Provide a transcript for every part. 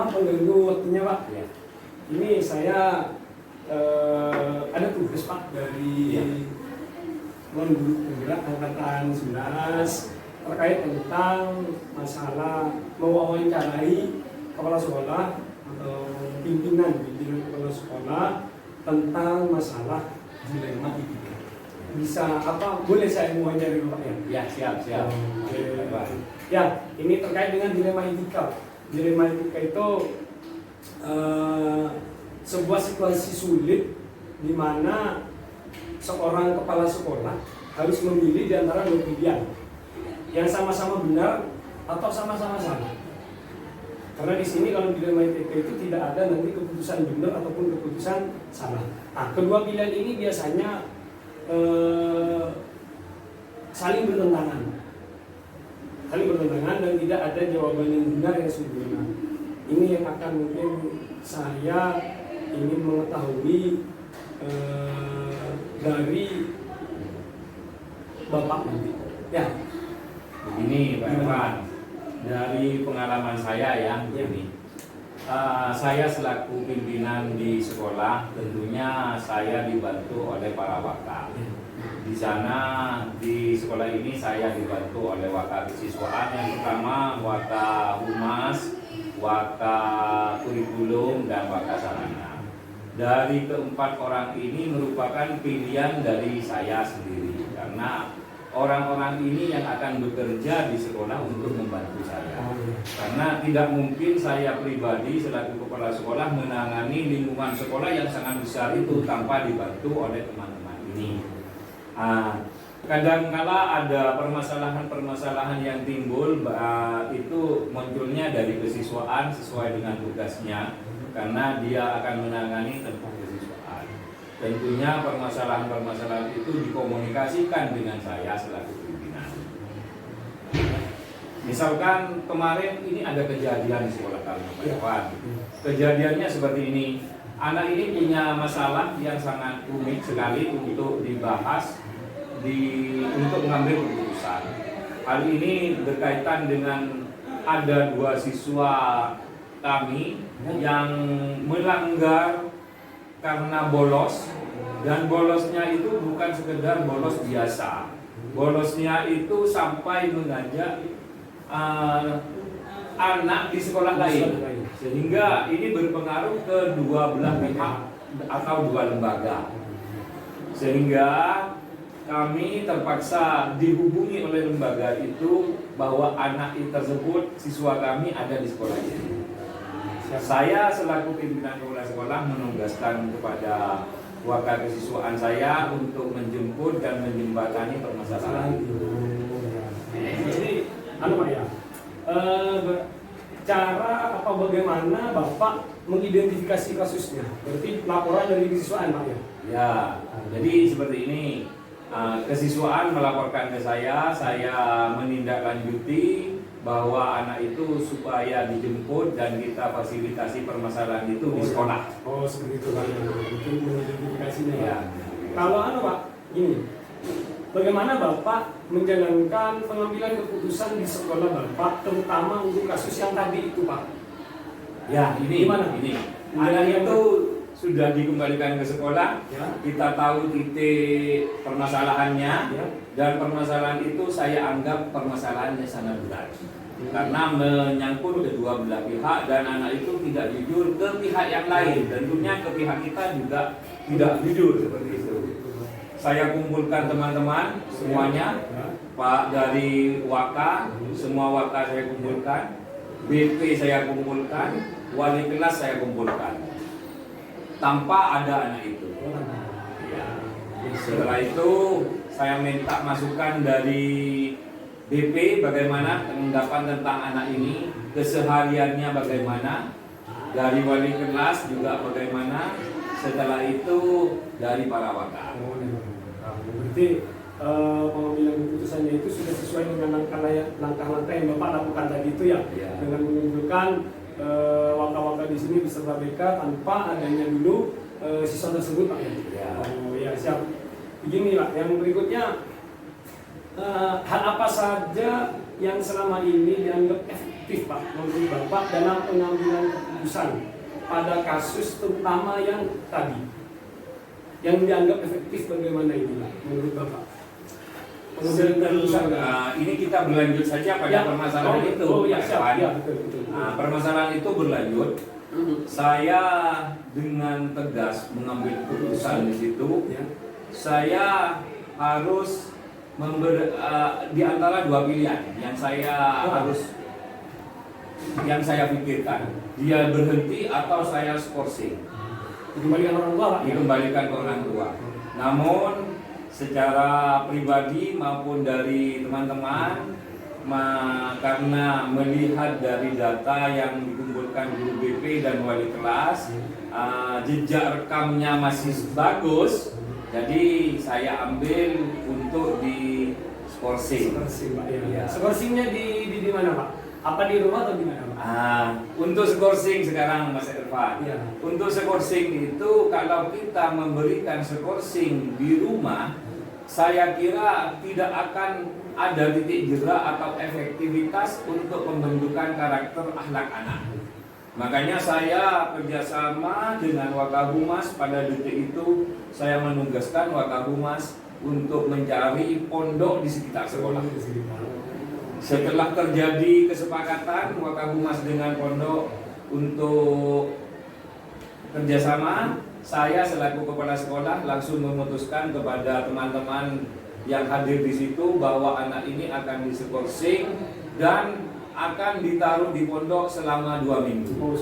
maaf mengganggu waktunya Pak. Ya. Ini saya ada tugas Pak dari penggerak angkatan 19 terkait tentang masalah mewawancarai kepala sekolah atau pimpinan kepala sekolah tentang masalah dilema etika. Bisa apa? Boleh saya mewawancari Pak ya? Ya, siap. Ya, ini terkait dengan dilema etika. Dilema etika itu sebuah situasi sulit di mana seorang kepala sekolah harus memilih di antara dua pilihan yang sama-sama benar atau sama-sama salah. Karena di sini kalau dilema etika itu tidak ada nanti keputusan benar ataupun keputusan salah. Nah, kedua pilihan ini biasanya saling bertentangan dan tidak ada jawaban yang benar yang sempurna. Ini yang akan mungkin saya ingin mengetahui dari Bapak nanti. Ya. Begini Pak Irfan, dari pengalaman saya yang begini. Saya selaku pimpinan di sekolah, tentunya saya dibantu oleh para wakil. Di sana di sekolah ini saya dibantu oleh wakil kesiswaan yang pertama wakil humas, wakil kurikulum dan wakil sarana. Dari keempat orang ini merupakan pilihan dari saya sendiri karena orang-orang ini yang akan bekerja di sekolah untuk membantu saya. Karena tidak mungkin saya pribadi selaku kepala sekolah menangani lingkungan sekolah yang sangat besar itu tanpa dibantu oleh teman-teman ini. Kadangkala ada permasalahan-permasalahan yang timbul itu munculnya dari kesiswaan sesuai dengan tugasnya karena dia akan menangani tentang kesiswaan. Tentunya permasalahan-permasalahan itu dikomunikasikan dengan saya selaku pimpinan. Misalkan kemarin ini ada kejadian di sekolah kami, Pak Irfan. Kejadiannya seperti ini. Anak ini punya masalah yang sangat unik sekali untuk dibahas untuk mengambil keputusan. Hal ini berkaitan dengan ada dua siswa kami yang melanggar karena bolos, dan bolosnya itu bukan sekedar bolos biasa. Bolosnya itu sampai mengajak anak di sekolah lain, sehingga ini berpengaruh ke dua belah pihak atau dua lembaga, sehingga kami terpaksa dihubungi oleh lembaga itu bahwa anak tersebut siswa kami ada di sekolah ini. Saya selaku pimpinan kepala sekolah menugaskan kepada wakil kesiswaan saya untuk menjemput dan menjembatani permasalahan itu. Jadi, Pak ya, cara apa bagaimana Bapak mengidentifikasi kasusnya? Berarti laporan dari kesiswaan Pak ya? Ya, jadi seperti ini. Kesiswaan melaporkan ke saya menindaklanjuti bahwa anak itu supaya dijemput dan kita fasilitasi permasalahan itu di sekolah. Oh, seperti itu Pak. Itu mengidentifikasinya Ya. Kalau Pak, ini bagaimana Bapak menjalankan pengambilan keputusan di sekolah Bapak, terutama untuk kasus yang tadi itu Pak? Ya, ini gimana? Ini anak itu sudah dikembalikan ke sekolah, ya. Kita tahu titik permasalahannya, ya. Dan permasalahan itu saya anggap permasalahannya sangat berat, karena menyangkut kedua belah pihak dan anak itu tidak jujur ke pihak yang lain, tentunya ke pihak kita juga tidak jujur seperti itu. Saya kumpulkan teman-teman semuanya, Pak dari Waka, semua Waka saya kumpulkan, BP saya kumpulkan, wali kelas saya kumpulkan. Tanpa ada anak itu. Ya. Setelah itu saya minta masukan dari BP bagaimana pendapat tentang anak ini, kesehariannya bagaimana, dari wali kelas juga bagaimana. Setelah itu dari para wakil. Berarti pengambilan keputusannya itu sudah sesuai dengan langkah-langkah yang Bapak lakukan tadi itu ya, dengan mengumpulkan wakil-wakil di sini beserta BK tanpa adanya dulu siswa tersebut Pak ya. Oh ya, siap. Begini Pak, yang berikutnya hal apa saja yang selama ini dianggap efektif Pak menurut Bapak dalam pengambilan keputusan keputusan pada kasus terutama yang tadi, yang dianggap efektif bagaimana ini Pak, menurut Bapak? Ini kita berlanjut saja pada permasalahan itu. Ya, siap. Ya, betul. Nah, permasalahan itu berlanjut. Saya dengan tegas mengambil keputusan di situ. Ya. Saya harus di antara dua pilihan yang saya pikirkan, dia berhenti atau saya skorsing. Dikembalikan orang tua Pak? Dikembalikan ke orang tua. Namun secara pribadi maupun dari teman-teman, karena melihat dari data yang dikumpulkan guru BP dan wali kelas, jejak rekamnya masih bagus, jadi saya ambil untuk di skorsing. Skorsing Pak, Ya. Skorsingnya di mana Pak? Apa di rumah atau di mana Pak? Untuk skorsing sekarang Mas Irfan. Ya. Untuk skorsing itu kalau kita memberikan skorsing di rumah, saya kira tidak akan ada titik jera atau efektivitas untuk pembentukan karakter akhlak anak. Makanya saya kerjasama dengan Wakahumas pada detik itu, saya menugaskan Wakahumas untuk mencari pondok di sekitar sekolah. Setelah terjadi kesepakatan Wakahumas dengan pondok untuk kerjasama, saya selaku kepala sekolah langsung memutuskan kepada teman-teman yang hadir di situ bahwa anak ini akan diskorsing dan akan ditaruh di pondok selama 2 minggu.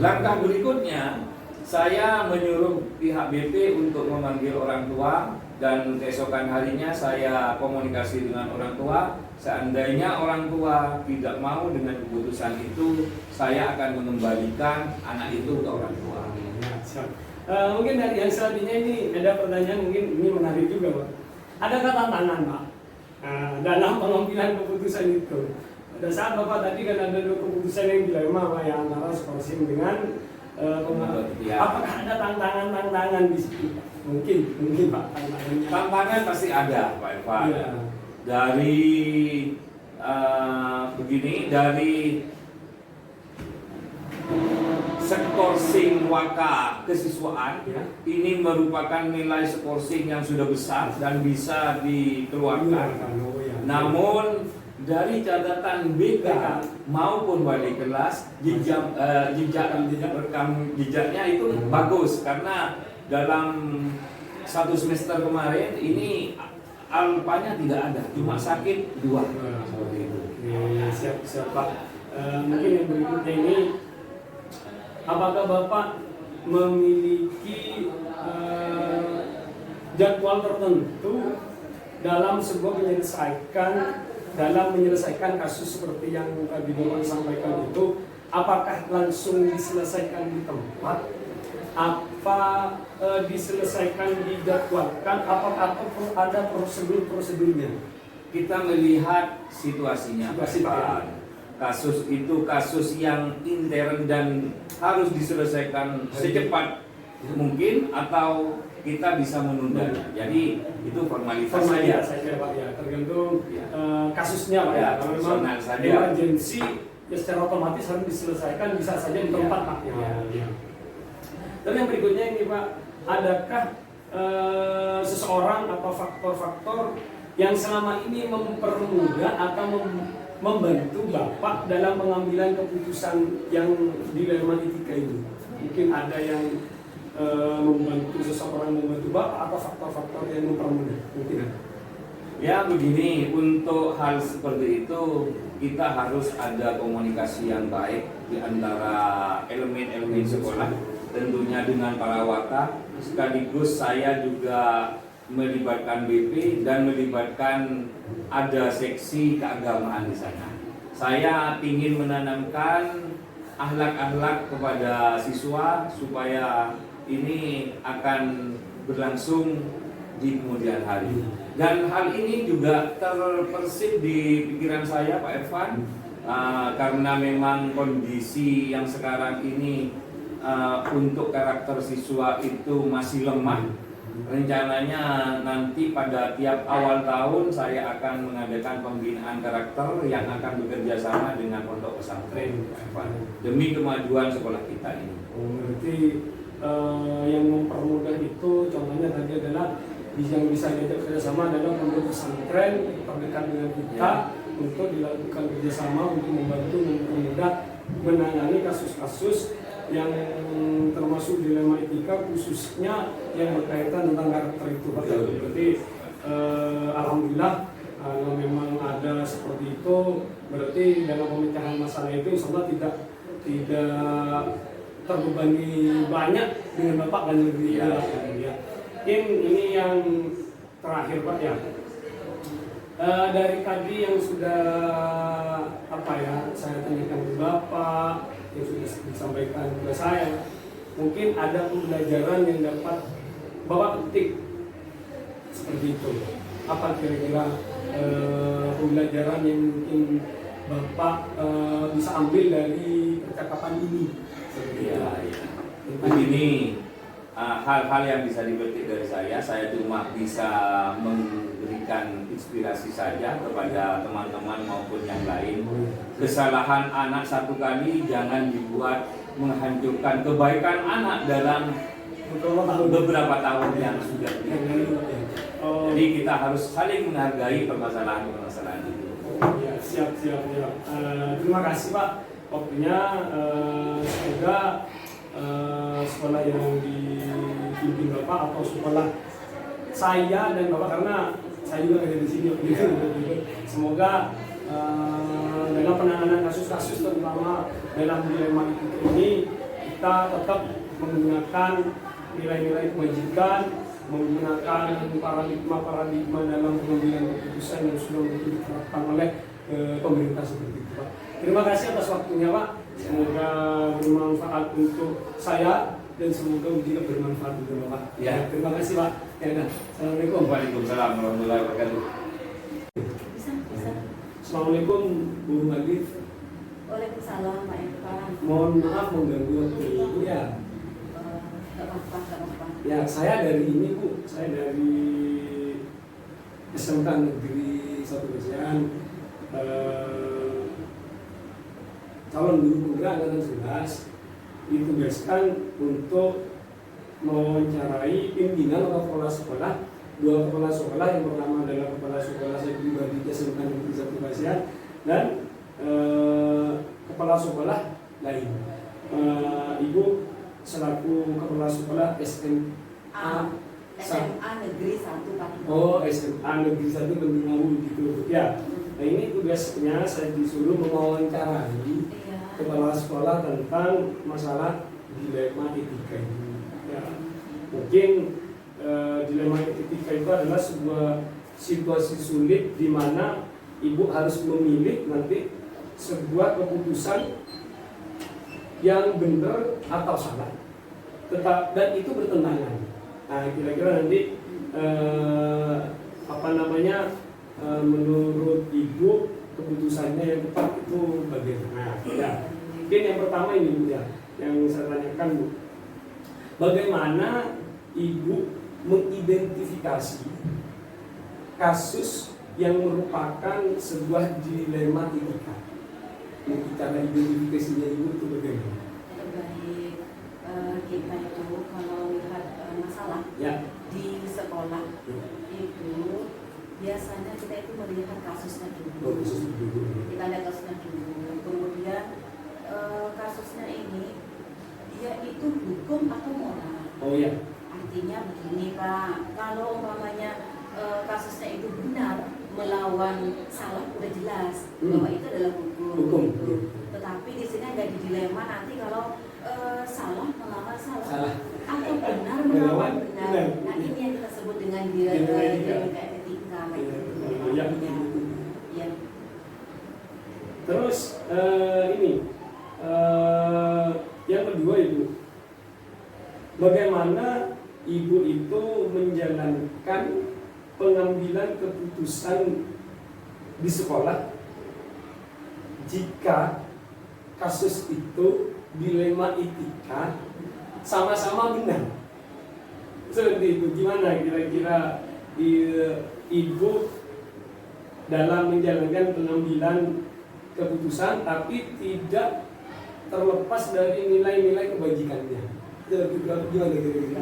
Langkah berikutnya, saya menyuruh pihak BP untuk memanggil orang tua dan keesokan harinya saya komunikasi dengan orang tua. Seandainya orang tua tidak mau dengan keputusan itu, saya akan mengembalikan anak itu ke orang tua. Mungkin dari yang selanjutnya ini ada pertanyaan, mungkin ini menarik juga Pak. Adakah tantangan Pak dalam pengambilan keputusan itu? Pada saat Bapak tadi kan ada 2 keputusan yang dilema Pak, yang antara skorsing dengan apakah ada tantangan di situ Pak? Mungkin Pak tantangannya. Tantangan pasti ada Pak Irfan. Ya. Dari dari skorsing waka kesiswaan, ya, ini merupakan nilai skorsing yang sudah besar dan bisa dikeluarkan. Ya. Namun dari catatan BK maupun wali kelas, jejaknya itu bagus karena dalam 1 semester kemarin ini alpanya tidak ada, cuma sakit 2. Seperti itu. Ya, siap Pak. Mungkin yang berikutnya ini, apakah Bapak memiliki jadwal tertentu dalam menyelesaikan kasus seperti yang tadi Bapak sampaikan itu? Apakah langsung diselesaikan di tempat? Apa diselesaikan dijadwalkan? Apakah ada prosedurnya? Kita melihat situasinya. Pak. Kasus itu kasus yang intern dan harus diselesaikan secepat mungkin atau kita bisa menundanya. Jadi itu formalitas saja Pak ya, tergantung kasusnya Pak ya. Kalau memang saja. Emergensi ya secara otomatis harus diselesaikan, bisa saja di tempat Pak. Ya. Dan yang berikutnya ini Pak, adakah seseorang atau faktor-faktor yang selama ini mempermudah atau membantu Bapak dalam pengambilan keputusan yang dilema etika ini? Mungkin ada yang membantu seseorang membantu Bapak atau faktor-faktor yang mempermudah? Mungkin ada. Ya begini, untuk hal seperti itu kita harus ada komunikasi yang baik di antara elemen-elemen sekolah, tentunya dengan para waka. Sekaligus saya juga melibatkan BP dan melibatkan ada seksi keagamaan di sana. Saya ingin menanamkan akhlak-akhlak kepada siswa supaya ini akan berlangsung di kemudian hari. Dan hal ini juga terpersip di pikiran saya Pak Irfan, karena memang kondisi yang sekarang ini untuk karakter siswa itu masih lemah. Rencananya nanti pada tiap awal tahun saya akan mengadakan pembinaan karakter yang akan bekerja sama dengan pondok pesantren demi kemajuan sekolah kita ini. Berarti yang mempermudah itu contohnya tadi adalah yang bisa diajak kerjasama adalah pondok pesantren terdekat dengan kita untuk dilakukan kerjasama untuk membantu mempermudah menangani kasus-kasus yang termasuk dilema etika khususnya yang berkaitan tentang karakter itu Pak. Berarti alhamdulillah kalau memang ada seperti itu berarti dalam pemecahan masalah itu insya Allah tidak terbebani banyak dengan Bapak dan negeri ya. Ini yang terakhir Pak ya. Dari tadi yang sudah saya tanyakan ke Bapak yang sudah disampaikan ke saya, mungkin ada pembelajaran yang dapat Bapak petik seperti itu. Apa kira-kira pembelajaran yang mungkin Bapak bisa ambil dari percakapan ini? Begini, hal-hal yang bisa dipetik dari saya cuma bisa memberikan inspirasi saja kepada teman-teman maupun yang lain. Kesalahan anak satu kali jangan dibuat menghancurkan kebaikan anak dalam beberapa tahun yang sudah berlalu. Jadi kita harus saling menghargai permasalahan-permasalahan itu. Ya, siap. Terima kasih Pak waktunya. Semoga sekolah yang dipimpin Bapak atau sekolah saya dan Bapak, karena saya juga ada di sini, semoga dalam penanganan kasus-kasus terutama dalam dilema ini kita tetap menggunakan nilai-nilai kebajikan, menggunakan paradigma dalam pengambilan keputusan yang sudah diterapkan oleh pemerintah seperti itu Pak. Terima kasih atas waktunya Pak. Semoga bermanfaat untuk saya dan semoga juga bermanfaat untuk Bapak. Ya. Terima kasih Pak. Ya, Assalamualaikum. Waalaikumsalam warahmatullahi wabarakatuh. Assalamualaikum Bu Magid. Waalaikumsalam Pak Irfan. Mohon maaf mengganggu waktu Ibu ya. Gak apa-apa. Ya, saya dari ini Bu. Saya dari SMK Negeri 1 Besian. Calon guru penggerak angkatan 11 ditugaskan untuk mewawancarai pimpinan atau kepala sekolah, 2 kepala sekolah. Yang pertama adalah kepala sekolah saya pribadi SMK Negeri 1 Besian dan kepala sekolah lain. Ibu selaku kepala sekolah SMA Negeri 1 Pak. Oh, SMA Negeri 1 Bendungawu gitu ya. Nah ini tugasnya saya disuruh mewawancarai kepala sekolah tentang masalah dilema etika ini. Ya, mungkin dilema etika itu adalah sebuah situasi sulit di mana ibu harus memilih nanti sebuah keputusan yang benar atau salah, dan itu bertentangan. Nah, kira-kira nanti menurut ibu keputusannya yang tepat itu bagaimana? Ya, mungkin yang pertama ini Bu ya, yang saya tanyakan Bu, bagaimana ibu mengidentifikasi kasus yang merupakan sebuah dilema etika? Cara identifikasinya ibu itu bagaimana? Baik, kita itu kalau lihat masalah di sekolah itu biasanya kita itu melihat kasusnya dulu. Kita lihat kasusnya dulu. Kemudian kasusnya ini dia itu hukum atau moral. Oh ya. Artinya begini Pak, kalau umpamanya kasusnya itu benar melawan salah udah jelas bahwa itu adalah hukum. Tetapi di sini ada di dilema nanti kalau salah melawan salah atau benar melawan benar. Nah ini yang kita sebut dengan dilema etika. Ya. Terus yang kedua Ibu, bagaimana Ibu itu menjalankan pengambilan keputusan di sekolah jika kasus itu dilema etika sama-sama benar? Seperti itu, gimana kira-kira ibu dalam menjalankan pengambilan keputusan tapi tidak terlepas dari nilai-nilai kebajikannya? Gimana kira-kira?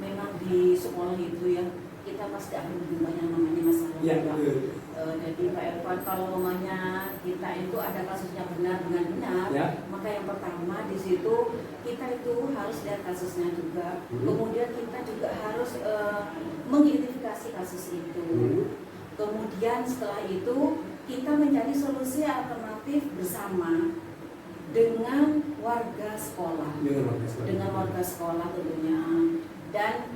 Memang di sekolah itu ya kita pasti akan berjumpa yang namanya masalah. Ya, jadi Pak Irfan, kalau namanya kita itu ada kasusnya benar dengan benar, ya. maka yang pertama di situ kita itu harus lihat kasusnya juga. Kemudian kita juga harus mengidentifikasi kasus itu. Kemudian setelah itu kita mencari solusi alternatif bersama dengan warga sekolah, dengan warga sekolah tentunya. Dan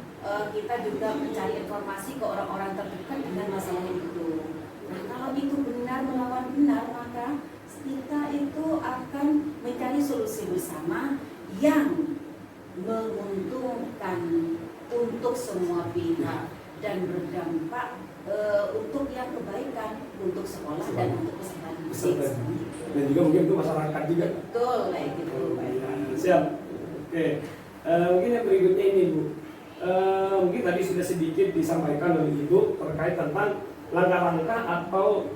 kita juga mencari informasi ke orang-orang terdekat dengan masalah itu. Nah, kalau itu benar melawan benar, maka kita itu akan mencari solusi bersama yang menguntungkan untuk semua pihak dan berdampak untuk yang kebaikan untuk sekolah dan untuk peserta didik. Dan juga mungkin untuk masyarakat juga. Betul, kayak gitu. Siap. Oke. Mungkin yang berikutnya ini Bu. Mungkin tadi sudah sedikit disampaikan oleh Ibu terkait tentang langkah-langkah atau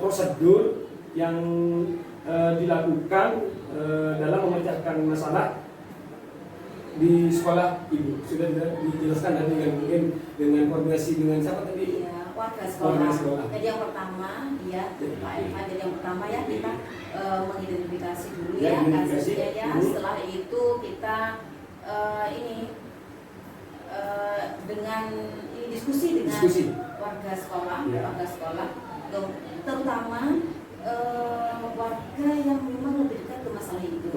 prosedur yang dilakukan dalam memecahkan masalah di sekolah Ibu. Sudah dijelaskan tadi mungkin dengan koordinasi dengan siapa tadi? Iya, warga sekolah. Jadi yang pertama ya Pak Irfan, jadi yang pertama ya kita mengidentifikasi dulu ya kasusnya ya. Setelah itu kita dengan diskusi dengan warga sekolah, terutama warga yang memang lebih dekat ke masalah itu.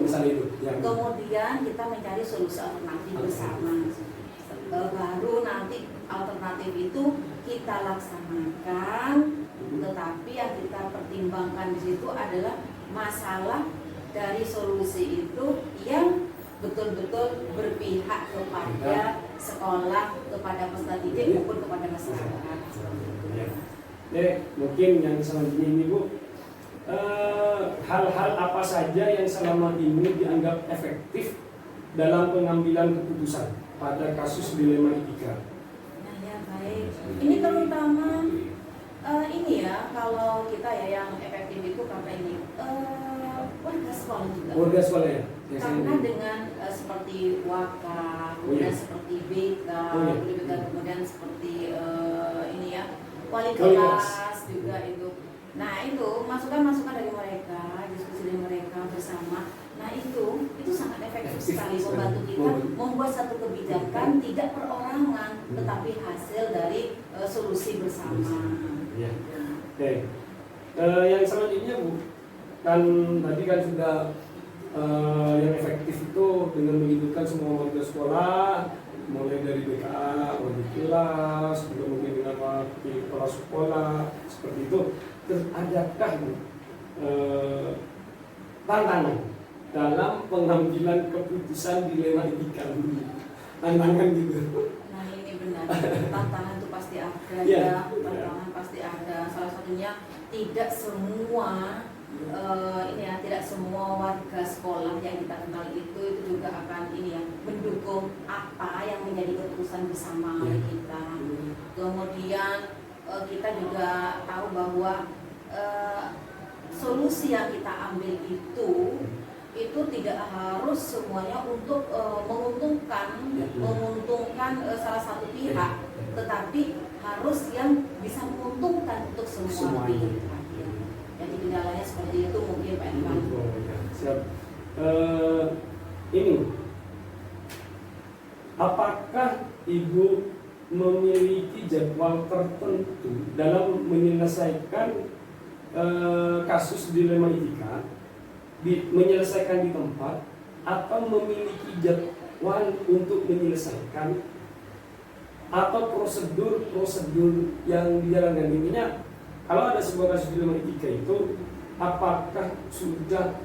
Ya. Kemudian kita mencari solusi alternatif bersama. Baru nanti alternatif itu kita laksanakan, tetapi yang kita pertimbangkan di situ adalah masalah dari solusi itu yang betul-betul berpihak kepada sekolah, kepada peserta didik maupun kepada masyarakat. Mungkin yang selanjutnya ini Bu, hal-hal apa saja yang selama ini dianggap efektif dalam pengambilan keputusan pada kasus dilema etika? Nah ya baik, ini terutama ini ya, kalau kita ya yang efektif itu karena ini warga sekolah juga. Warga sekolah ya. Karena dengan seperti wakaf, kemudian seperti BK, kemudian seperti ini ya wali kelas juga itu. Nah itu masukan-masukan dari mereka, diskusi dari mereka bersama. Nah itu sangat efektif sekali membantu kita membuat satu kebijakan tidak perorangan, tetapi hasil dari solusi bersama. Ya. Oke. Yang selanjutnya Bu, kan tadi kan sudah yang efektif itu dengan melibatkan semua warga sekolah, mulai dari BKA, wali kelas, juga mungkin dengan wakil kepala sekolah, seperti itu. Terus adakah tantangan dalam pengambilan keputusan dilema etika dulu? Tantangan gitu. Nah ini benar, tantangan itu pasti ada tantangan pasti ada. Salah satunya tidak semua tidak semua warga sekolah yang kita kenal itu juga akan mendukung apa yang menjadi keputusan bersama kita. Kemudian kita juga tahu bahwa solusi yang kita ambil itu tidak harus semuanya untuk menguntungkan salah satu pihak, tetapi harus yang bisa menguntungkan untuk semua pihak. Jadi kendalanya seperti itu mungkin Pak Irfan. Siap. Ini, apakah Ibu memiliki jadwal tertentu dalam menyelesaikan kasus dilema etika, menyelesaikan di tempat, atau memiliki jadwal untuk menyelesaikan, atau prosedur yang dijalankan? Intinya, kalau ada sebuah kasus dilema etika itu, apakah sudah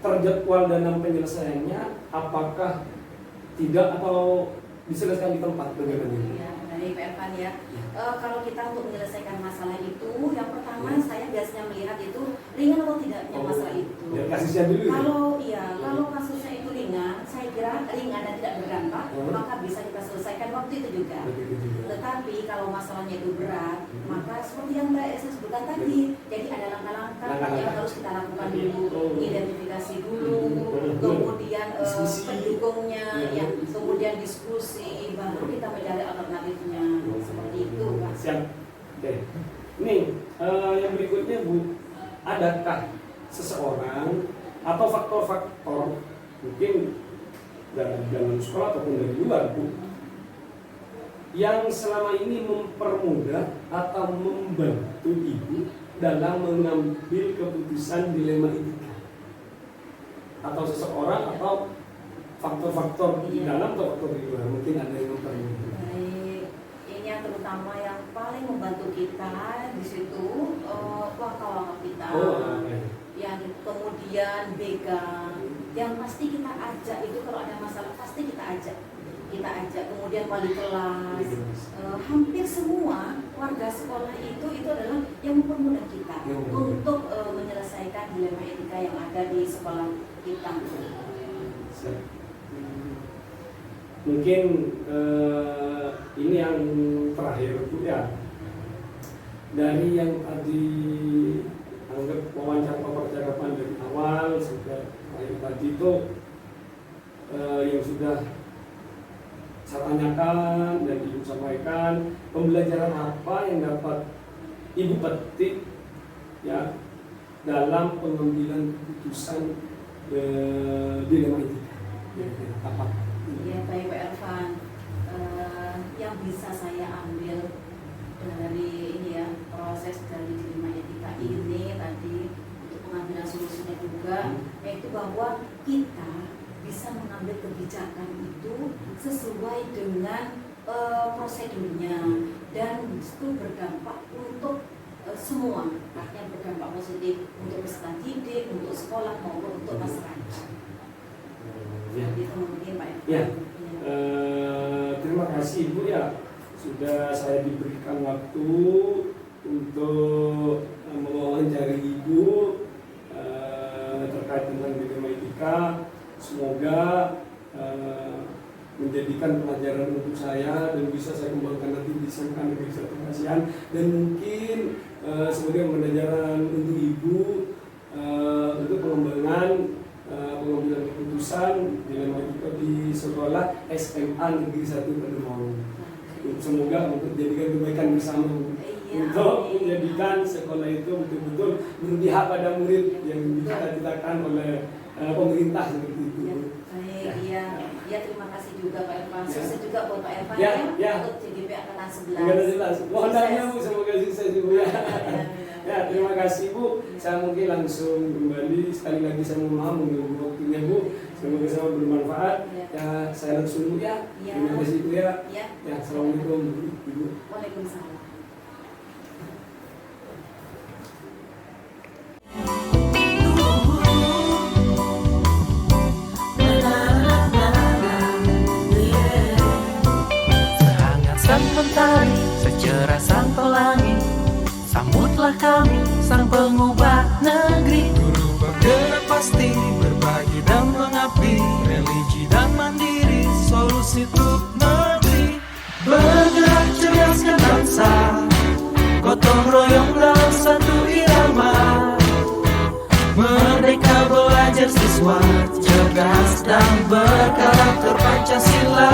terjadwal dalam penyelesaiannya, apakah tidak, atau diselesaikan di tempat bagaimana? Ya, dari Pak Irfan ya. Kalau kita untuk menyelesaikan masalah itu, yang pertama saya biasanya melihat itu ringan atau tidaknya masalah itu. Ya, kasusnya dulu. Kalau kasusnya itu ringan, saya kira ringan dan tidak berdampak, maka bisa kita selesaikan waktu itu juga. Tetapi kalau masalahnya itu berat, maka seperti yang Mbak Esa sebutkan tadi, jadi ada langkah-langkah yang harus kita lakukan dulu, identifikasi dulu, kemudian pendukungnya, ya, kemudian diskusi, baru kita mencari alternatifnya. Seperti itu, Pak. Siap. Oke. Nih, yang berikutnya Bu, adakah seseorang atau faktor-faktor mungkin dari dalam sekolah ataupun dari luar Bu yang selama ini mempermudah atau membantu Ibu dalam mengambil keputusan dilema etika, atau seseorang atau faktor-faktor di dalam atau faktor di luar mungkin ada yang mempermudah? Baik, ini yang terutama yang paling membantu kita di situ waka-waka kita. Yang kemudian begal, yang pasti kita ajak itu kalau ada masalah pasti kita ajak, kemudian wali kelas, hampir semua warga sekolah itu adalah yang mempermudah kita untuk menyelesaikan dilema etika yang ada di sekolah kita. Mungkin ini yang terakhir Bu ya, dari yang tadi anggap wawancara percakapan dari awal sampai akhir tadi itu yang sudah saya tanyakan dan Ibu sampaikan, pembelajaran apa yang dapat Ibu petik ya dalam pengambilan keputusan dilema etika? Apa? Ya, baik Pak Ervan, yang bisa saya ambil dari ini ya, proses dari dilema etika ini tadi untuk pengambilan solusinya juga, yaitu bahwa kita bisa mengambil kebijakan itu sesuai dengan prosedurnya dan itu berdampak untuk semua, artinya berdampak positif untuk peserta didik, untuk sekolah maupun untuk masyarakat. Ya. Itu mungkin Pak Ervan. Ya. Terima kasih Ibu ya, sudah saya diberikan waktu untuk mewawancari Ibu terkait tentang dilema etika. Semoga menjadikan pelajaran untuk saya dan bisa saya kembangkan nanti di SMK Negeri 1 Kasihan, dan mungkin sebagai pembelajaran untuk Ibu untuk pengembangan pengambilan keputusan dilema etika di sekolah SMA Negeri 1 Pademangan. Semoga untuk menjadikan kebaikan bersama, untuk menjadikan sekolah itu betul-betul berpihak pada murid yang dicita-citakan oleh pemerintah seperti itu. Baik, ya terima kasih juga Pak Ervan. Sukses juga buat Pak Ervan untuk CGP Angkatan 11. Mohon doanya Bu, semoga sukses Ibu ya. Ya, terima kasih Bu. Saya mungkin langsung kembali, sekali lagi saya mohon maaf mengganggu waktunya Bu. Semoga sama bermanfaat. Ya, saya langsung Bu ya. Terima kasih Bu ya. Ya, assalamualaikum Ibu. Waalaikumsalam. Mentari secerah sang pelangi, sambutlah kami sang pengubah negeri. Guru bergerak pasti berbagi dan mengabdi, religi dan mandiri, solusi untuk negeri. Bergerak cerdaskan bangsa, gotong royong dalam satu irama. Merdeka belajar siswa, cerdas dan berkarakter Pancasila.